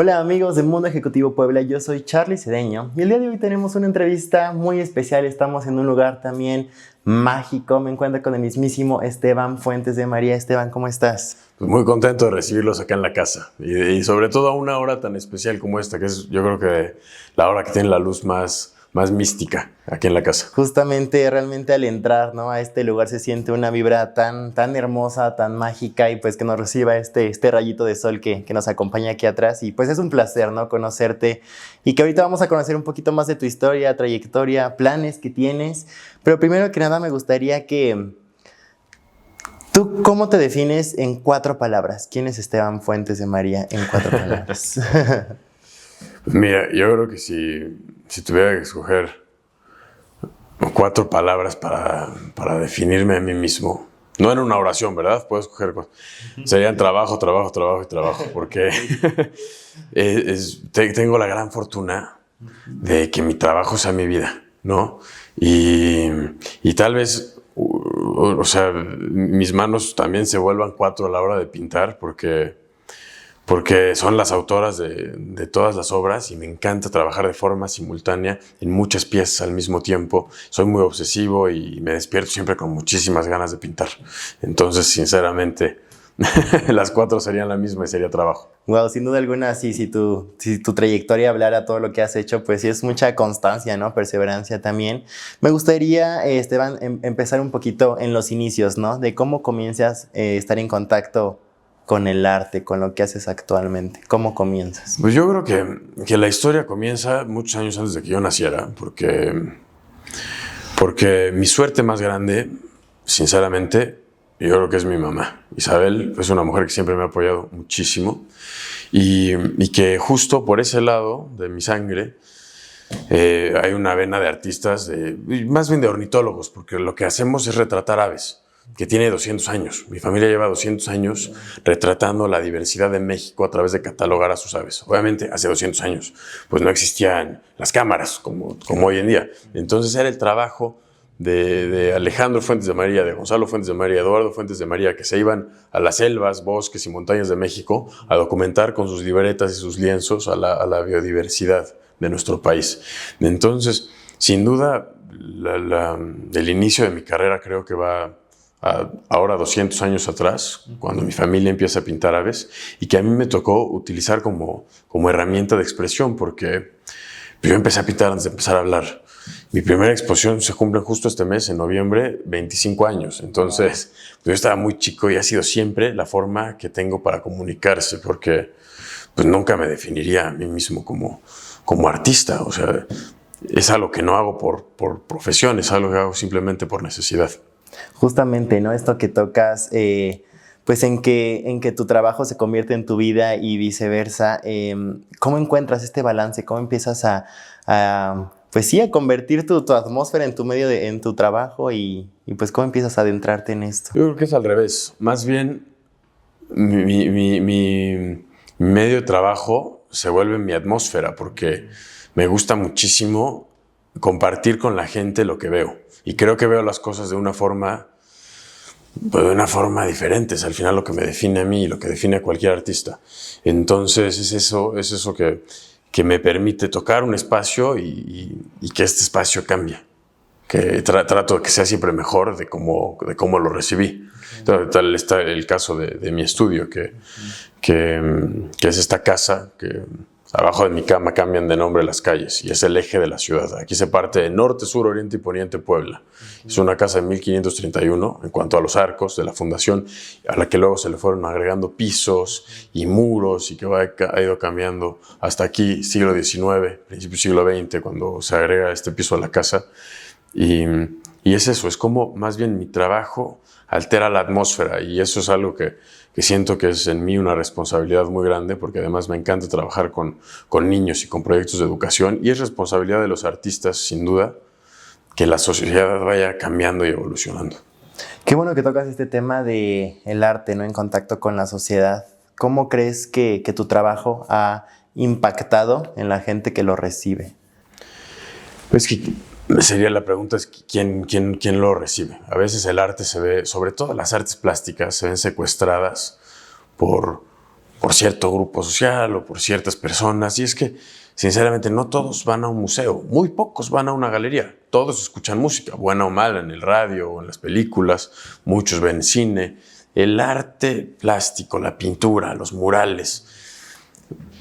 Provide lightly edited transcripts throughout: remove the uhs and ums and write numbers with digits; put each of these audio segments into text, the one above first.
Hola amigos de Mundo Ejecutivo Puebla, yo soy Charlie Cedeño y el día de hoy tenemos una entrevista muy especial. Estamos en un lugar también mágico. Me encuentro con el mismísimo Esteban Fuentes de María. Esteban, ¿cómo estás? Pues muy contento de recibirlos acá en la casa y sobre todo a una hora tan especial como esta, que es yo creo que la hora que tiene la luz más mística aquí en la casa. Justamente, realmente al entrar, ¿no?, a este lugar se siente una vibra tan hermosa, tan mágica y pues que nos reciba este rayito de sol que nos acompaña aquí atrás. Y pues es un placer, ¿no?, conocerte y que ahorita vamos a conocer un poquito más de tu historia, trayectoria, planes que tienes. Pero primero que nada me gustaría que... ¿Tú cómo te defines en 4 palabras? ¿Quién es Esteban Fuentes de María en 4 palabras? Pues mira, yo creo que si tuviera que escoger 4 palabras para definirme a mí mismo, no en una oración, ¿verdad? Puedo escoger cosas. Serían trabajo, trabajo, trabajo y trabajo, porque tengo la gran fortuna de que mi trabajo sea mi vida, ¿no? Y tal vez, o sea, mis manos también se vuelvan 4 a la hora de pintar, porque son las autoras de todas las obras y me encanta trabajar de forma simultánea en muchas piezas al mismo tiempo. Soy muy obsesivo y me despierto siempre con muchísimas ganas de pintar. Entonces, sinceramente, las 4 serían la misma y sería trabajo. Wow, sin duda alguna, sí, si tu trayectoria hablara todo lo que has hecho, pues sí es mucha constancia, ¿no? Perseverancia también. Me gustaría, Esteban, empezar un poquito en los inicios, ¿no? De cómo comienzas a estar en contacto con el arte, con lo que haces actualmente. ¿Cómo comienzas? Pues yo creo que la historia comienza muchos años antes de que yo naciera, porque mi suerte más grande, sinceramente, yo creo que es mi mamá. Isabel es una mujer que siempre me ha apoyado muchísimo y que justo por ese lado de mi sangre hay una vena de artistas, más bien de ornitólogos, porque lo que hacemos es retratar aves, que tiene 200 años. Mi familia lleva 200 años retratando la diversidad de México a través de catalogar a sus aves. Obviamente, hace 200 años, pues no existían las cámaras como hoy en día. Entonces era el trabajo de Alejandro Fuentes de María, de Gonzalo Fuentes de María, Eduardo Fuentes de María, que se iban a las selvas, bosques y montañas de México a documentar con sus libretas y sus lienzos a la biodiversidad de nuestro país. Entonces, sin duda, el inicio de mi carrera creo que va ahora 200 años atrás, cuando mi familia empieza a pintar aves, y que a mí me tocó utilizar como herramienta de expresión, porque yo empecé a pintar antes de empezar a hablar. Mi primera exposición se cumple justo este mes, en noviembre, 25 años. Entonces, yo estaba muy chico y ha sido siempre la forma que tengo para comunicarse, porque pues nunca me definiría a mí mismo como artista. O sea, es algo que no hago por profesión, es algo que hago simplemente por necesidad. Justamente, ¿no? Esto que tocas, pues en que tu trabajo se convierte en tu vida y viceversa. ¿Cómo encuentras este balance? ¿Cómo empiezas pues sí, a convertir tu atmósfera en tu medio, en tu trabajo y pues cómo empiezas a adentrarte en esto? Yo creo que es al revés. Más bien, mi medio de trabajo se vuelve mi atmósfera, porque me gusta muchísimo compartir con la gente lo que veo. Y creo que veo las cosas de una forma diferente. Es al final lo que me define a mí y lo que define a cualquier artista. Entonces es eso que me permite tocar un espacio y que este espacio cambie. Que trato de que sea siempre mejor de cómo lo recibí. Tal está el caso de mi estudio, que es esta casa que abajo de mi cama cambian de nombre las calles y es el eje de la ciudad. Aquí se parte de norte, sur, oriente y poniente Puebla. Es una casa de 1531 en cuanto a los arcos de la fundación, a la que luego se le fueron agregando pisos y muros y que ha ido cambiando hasta aquí, siglo XIX, principio siglo XX, cuando se agrega este piso a la casa. Y es eso, es como más bien mi trabajo altera la atmósfera, y eso es algo que siento que es en mí una responsabilidad muy grande, porque además me encanta trabajar con niños y con proyectos de educación, y es responsabilidad de los artistas, sin duda, que la sociedad vaya cambiando y evolucionando. Qué bueno que tocas este tema de el arte, ¿no?, en contacto con la sociedad. ¿Cómo crees que tu trabajo ha impactado en la gente que lo recibe? Pues que sería la pregunta es ¿quién lo recibe? A veces el arte se ve, sobre todo las artes plásticas, se ven secuestradas por por cierto grupo social o por ciertas personas. Y es que, sinceramente, no todos van a un museo, muy pocos van a una galería. Todos escuchan música, buena o mala, en el radio o en las películas, muchos ven cine. El arte plástico, la pintura, los murales,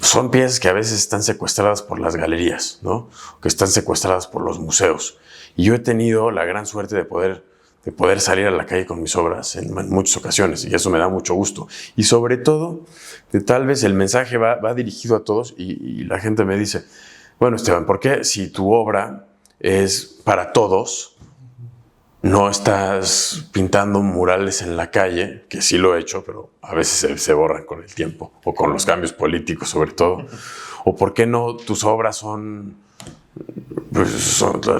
son piezas que a veces están secuestradas por las galerías, ¿no? Que están secuestradas por los museos. Y yo he tenido la gran suerte de poder salir a la calle con mis obras en muchas ocasiones, y eso me da mucho gusto. Y sobre todo, tal vez el mensaje va dirigido a todos y la gente me dice, bueno, Esteban, ¿por qué si tu obra es para todos, no estás pintando murales en la calle? Que sí lo he hecho, pero a veces se borran con el tiempo, o con los cambios políticos sobre todo. ¿O por qué no tus obras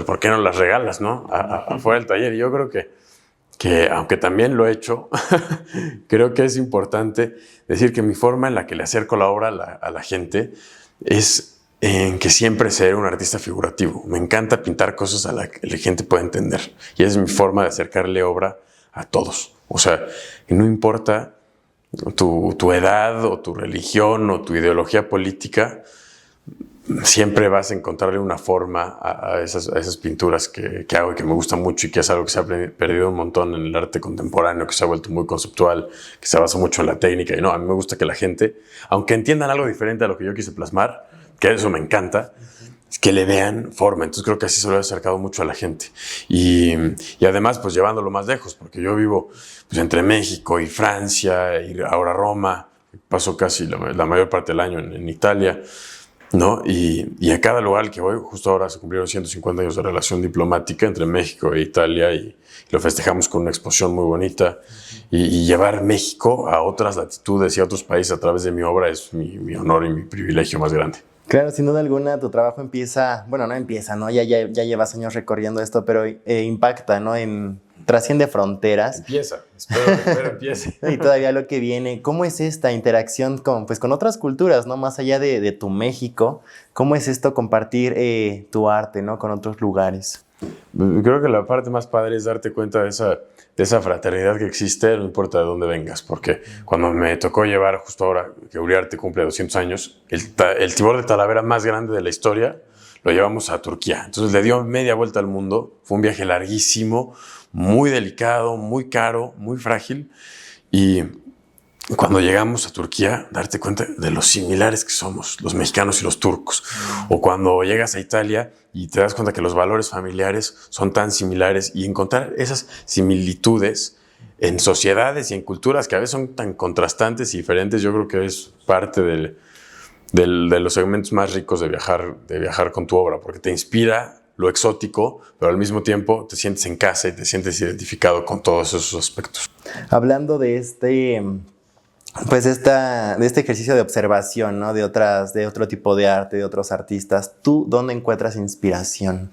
¿por qué no las regalas, no? Afuera del taller. Y yo creo que aunque también lo he hecho, creo que es importante decir que mi forma en la que le acerco la obra a la gente es en que siempre seré un artista figurativo. Me encanta pintar cosas a las que la gente pueda entender. Y esa es mi forma de acercarle obra a todos. O sea, que no importa tu edad o tu religión o tu ideología política, siempre vas a encontrarle una forma a esas pinturas que hago y que me gustan mucho, y que es algo que se ha perdido un montón en el arte contemporáneo, que se ha vuelto muy conceptual, que se basa mucho en la técnica. Y no, a mí me gusta que la gente, aunque entiendan algo diferente a lo que yo quise plasmar, que eso me encanta, es que le vean forma. Entonces creo que así se lo he acercado mucho a la gente. Y además, pues llevándolo más lejos, porque yo vivo pues entre México y Francia, y ahora Roma, paso casi la mayor parte del año en Italia, ¿no? Y a cada lugar al que voy, justo ahora se cumplieron 150 años de relación diplomática entre México e Italia, y lo festejamos con una exposición muy bonita. Y llevar México a otras latitudes y a otros países a través de mi obra es mi honor y mi privilegio más grande. Claro, sin duda alguna, tu trabajo empieza, bueno, no empieza, ¿no? Ya llevas años recorriendo esto, pero impacta, ¿no? Trasciende fronteras. Empieza, espero empiece. Y todavía lo que viene. ¿Cómo es esta interacción con otras culturas, ¿no? Más allá de tu México, ¿cómo es esto compartir tu arte, ¿no? Con otros lugares? Creo que la parte más padre es darte cuenta de esa fraternidad que existe, no importa de dónde vengas, porque cuando me tocó llevar, justo ahora que Uriarte cumple 200 años, el Tibor de Talavera más grande de la historia, lo llevamos a Turquía. Entonces le dio media vuelta al mundo. Fue un viaje larguísimo, muy delicado, muy caro, muy frágil. Y cuando llegamos a Turquía, darte cuenta de los similares que somos, los mexicanos y los turcos. O cuando llegas a Italia y te das cuenta que los valores familiares son tan similares, y encontrar esas similitudes en sociedades y en culturas que a veces son tan contrastantes y diferentes, yo creo que es parte de los segmentos más ricos de viajar con tu obra, porque te inspira lo exótico, pero al mismo tiempo te sientes en casa y te sientes identificado con todos esos aspectos. Hablando de este ejercicio de observación, ¿no? De otro tipo de arte, de otros artistas, ¿tú dónde encuentras inspiración?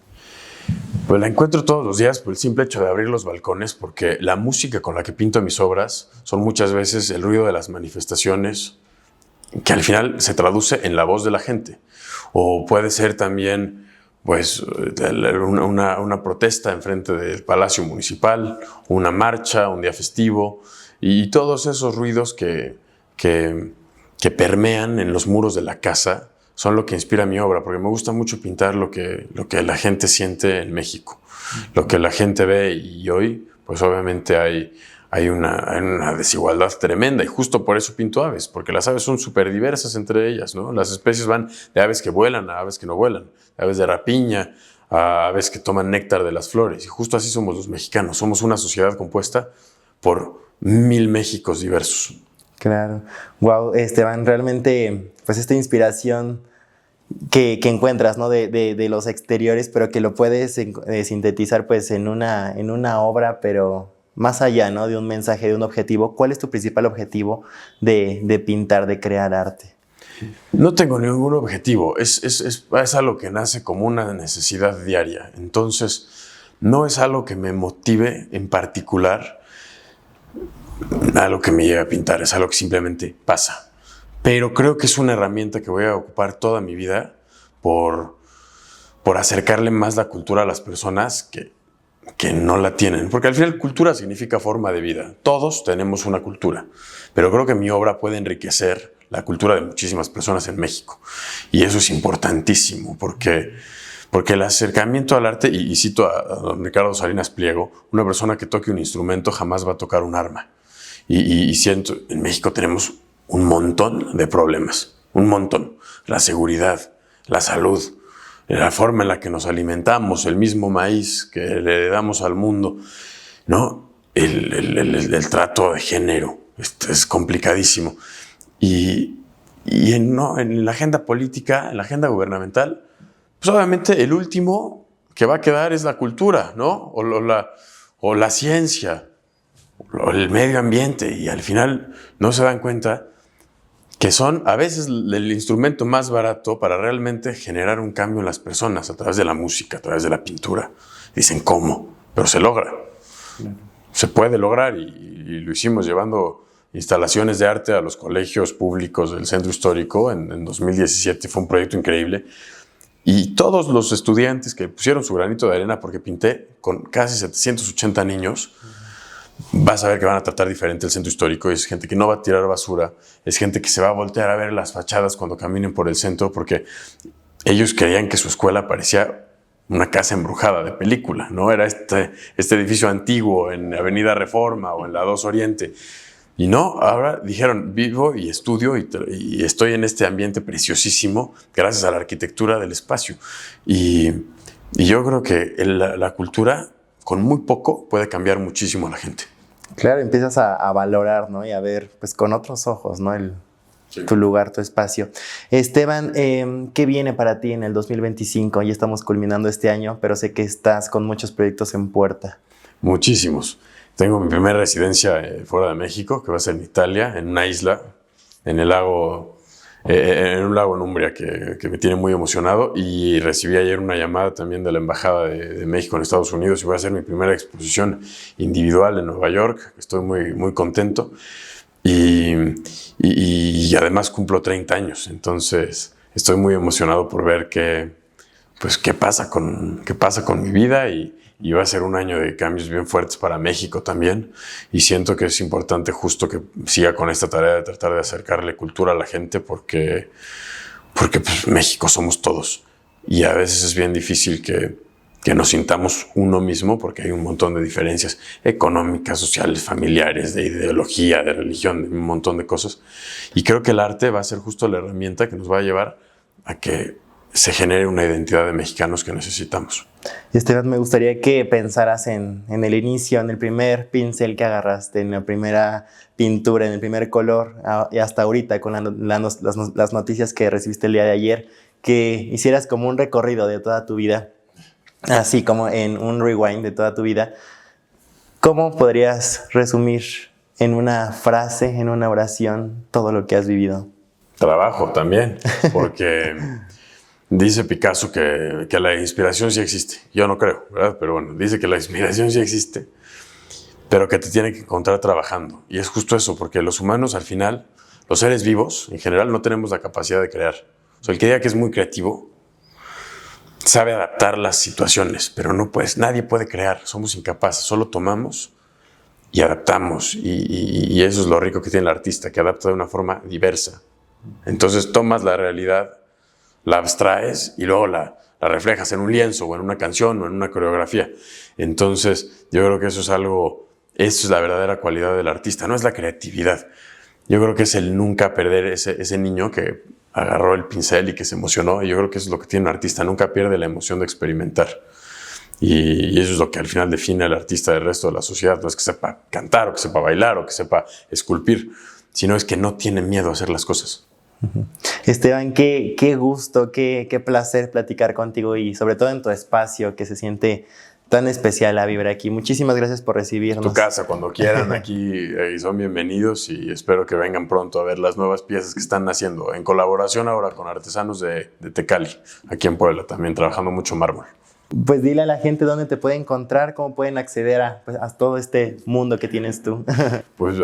Pues la encuentro todos los días por el simple hecho de abrir los balcones, porque la música con la que pinto mis obras son muchas veces el ruido de las manifestaciones, que al final se traduce en la voz de la gente. O puede ser también pues una protesta enfrente del Palacio Municipal, una marcha, un día festivo, y todos esos ruidos que permean en los muros de la casa son lo que inspira mi obra, porque me gusta mucho pintar lo que la gente siente en México, lo que la gente ve. Y hoy, pues obviamente hay una desigualdad tremenda, y justo por eso pinto aves, porque las aves son súper diversas entre ellas, ¿no? Las especies van de aves que vuelan a aves que no vuelan, de aves de rapiña a aves que toman néctar de las flores, y justo así somos los mexicanos. Somos una sociedad compuesta por 1000 Méxicos diversos. Claro. Wow, Esteban, realmente, pues esta inspiración que encuentras, ¿no? de los exteriores, pero que lo puedes sintetizar pues en una obra, pero más allá, ¿no? De un mensaje, de un objetivo. ¿Cuál es tu principal objetivo de pintar, de crear arte? No tengo ningún objetivo. Es algo que nace como una necesidad diaria. Entonces, no es algo que me motive en particular a lo que me lleve a pintar. Es algo que simplemente pasa. Pero creo que es una herramienta que voy a ocupar toda mi vida por acercarle más la cultura a las personas que no la tienen. Porque al final cultura significa forma de vida. Todos tenemos una cultura. Pero creo que mi obra puede enriquecer la cultura de muchísimas personas en México. Y eso es importantísimo porque el acercamiento al arte, y cito a don Ricardo Salinas Pliego, una persona que toque un instrumento jamás va a tocar un arma. Y siento, en México tenemos un montón de problemas, un montón. La seguridad, la salud, la forma en la que nos alimentamos, el mismo maíz que le damos al mundo, ¿no? El trato de género, es complicadísimo. Y en la agenda política, en la agenda gubernamental, pues obviamente el último que va a quedar es la cultura, ¿no? O la ciencia, o el medio ambiente, y al final no se dan cuenta que son a veces el instrumento más barato para realmente generar un cambio en las personas a través de la música, a través de la pintura. Dicen, ¿cómo? Pero se logra. Se puede lograr y lo hicimos llevando instalaciones de arte a los colegios públicos del centro histórico en 2017. Fue un proyecto increíble. Y todos los estudiantes que pusieron su granito de arena, porque pinté con casi 780 niños, vas a ver que van a tratar diferente el centro histórico. Es gente que no va a tirar basura, es gente que se va a voltear a ver las fachadas cuando caminen por el centro, porque ellos creían que su escuela parecía una casa embrujada de película, ¿no? Era este edificio antiguo en Avenida Reforma o en la 2 Oriente. Y no, ahora dijeron, vivo y estudio y estoy en este ambiente preciosísimo gracias a la arquitectura del espacio. Y yo creo que la cultura, con muy poco, puede cambiar muchísimo a la gente. Claro, empiezas a valorar, ¿no? Y a ver, pues, con otros ojos, ¿no? Sí. Tu lugar, tu espacio. Esteban, ¿qué viene para ti en el 2025? Ya estamos culminando este año, pero sé que estás con muchos proyectos en puerta. Muchísimos. Tengo mi primera residencia fuera de México, que va a ser en Italia, en una isla, en un lago en Umbria, que me tiene muy emocionado. Y recibí ayer una llamada también de la Embajada de México en Estados Unidos y voy a hacer mi primera exposición individual en Nueva York. Estoy muy, muy contento. Y además cumplo 30 años, entonces estoy muy emocionado por ver qué pasa con mi vida y va a ser un año de cambios bien fuertes para México también, y siento que es importante justo que siga con esta tarea de tratar de acercarle cultura a la gente porque pues, México somos todos y a veces es bien difícil que nos sintamos uno mismo porque hay un montón de diferencias económicas, sociales, familiares, de ideología, de religión, de un montón de cosas. Y creo que el arte va a ser justo la herramienta que nos va a llevar a que se genere una identidad de mexicanos que necesitamos. Esteban, me gustaría que pensaras en el inicio, en el primer pincel que agarraste, en la primera pintura, en el primer color, y hasta ahorita con las noticias que recibiste el día de ayer, que hicieras como un recorrido de toda tu vida, así como en un rewind de toda tu vida. ¿Cómo podrías resumir en una frase, en una oración, todo lo que has vivido? Trabajo también, porque dice Picasso que la inspiración sí existe. Yo no creo, ¿verdad? Pero bueno, dice que la inspiración sí existe, pero que te tiene que encontrar trabajando. Y es justo eso, porque los humanos al final, los seres vivos en general, no tenemos la capacidad de crear. O sea, el que diga que es muy creativo sabe adaptar las situaciones, pero nadie puede crear, somos incapaces, solo tomamos y adaptamos, y eso es lo rico que tiene el artista, que adapta de una forma diversa. Entonces tomas la realidad, la abstraes y luego la reflejas en un lienzo o en una canción o en una coreografía. Entonces yo creo que eso es la verdadera cualidad del artista, no es la creatividad. Yo creo que es el nunca perder ese niño que agarró el pincel y que se emocionó. Y yo creo que eso es lo que tiene un artista, nunca pierde la emoción de experimentar. Y eso es lo que al final define al artista del resto de la sociedad. No es que sepa cantar o que sepa bailar o que sepa esculpir, sino es que no tiene miedo a hacer las cosas. Esteban, qué gusto, qué placer platicar contigo y sobre todo en tu espacio, que se siente tan especial la vibra aquí. Muchísimas gracias por recibirnos. Tu casa, cuando quieran, aquí son bienvenidos y espero que vengan pronto a ver las nuevas piezas que están haciendo en colaboración ahora con artesanos de Tecali, aquí en Puebla, también trabajando mucho mármol. Pues dile a la gente dónde te puede encontrar, cómo pueden acceder a, pues, a todo este mundo que tienes tú. Pues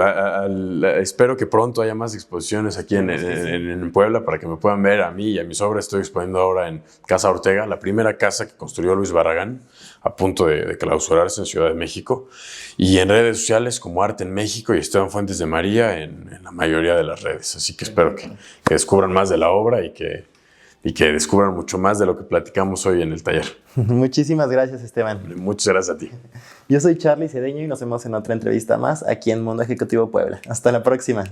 espero que pronto haya más exposiciones aquí en Puebla para que me puedan ver a mí y a mis obras. Estoy exponiendo ahora en Casa Ortega, la primera casa que construyó Luis Barragán, a punto de clausurarse en Ciudad de México. Y en redes sociales como Arte en México y Esteban Fuentes de María en la mayoría de las redes. Así que espero que descubran más de la obra y que descubran mucho más de lo que platicamos hoy en el taller. Muchísimas gracias, Esteban. Muchas gracias a ti. Yo soy Charly Cedeño y nos vemos en otra entrevista más aquí en Mundo Ejecutivo Puebla. Hasta la próxima.